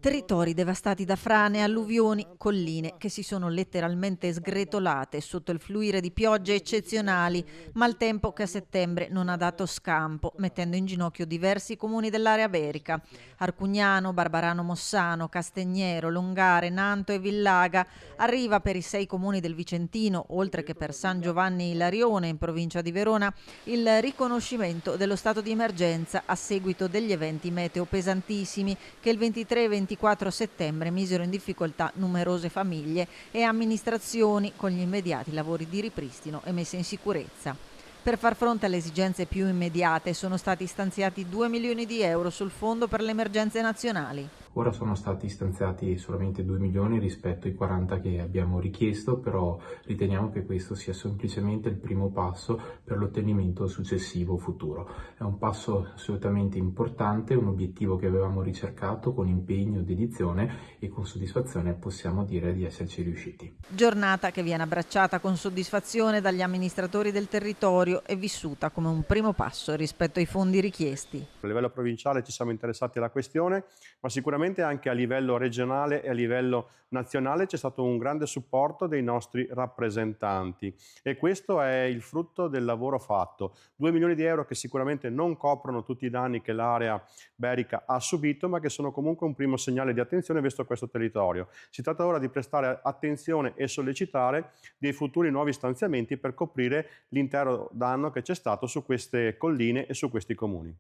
Territori devastati da frane, alluvioni, colline che si sono letteralmente sgretolate sotto il fluire di piogge eccezionali, maltempo che a settembre non ha dato scampo, mettendo in ginocchio diversi comuni dell'area berica. Arcugnano, Barbarano Mossano, Castignero, Longare, Nanto e Villaga. Arriva per i 6 comuni del Vicentino, oltre che per San Giovanni Ilarione in provincia di Verona, il riconoscimento dello stato di emergenza a seguito degli eventi meteo pesantissimi che il 23 e 24 settembre misero in difficoltà numerose famiglie e amministrazioni con gli immediati lavori di ripristino e messa in sicurezza. Per far fronte alle esigenze più immediate sono stati stanziati 2 milioni di euro sul Fondo per le emergenze nazionali. Ora sono stati stanziati solamente 2 milioni rispetto ai 40 che abbiamo richiesto, però riteniamo che questo sia semplicemente il primo passo per l'ottenimento successivo futuro. È un passo assolutamente importante, un obiettivo che avevamo ricercato con impegno, dedizione e con soddisfazione possiamo dire di esserci riusciti. Giornata che viene abbracciata con soddisfazione dagli amministratori del territorio e vissuta come un primo passo rispetto ai fondi richiesti. A livello provinciale ci siamo interessati alla questione, ma sicuramente anche a livello regionale e a livello nazionale c'è stato un grande supporto dei nostri rappresentanti e questo è il frutto del lavoro fatto. 2 milioni di euro che sicuramente non coprono tutti i danni che l'area berica ha subito, ma che sono comunque un primo segnale di attenzione verso questo territorio. Si tratta ora di prestare attenzione e sollecitare dei futuri nuovi stanziamenti per coprire l'intero danno che c'è stato su queste colline e su questi comuni.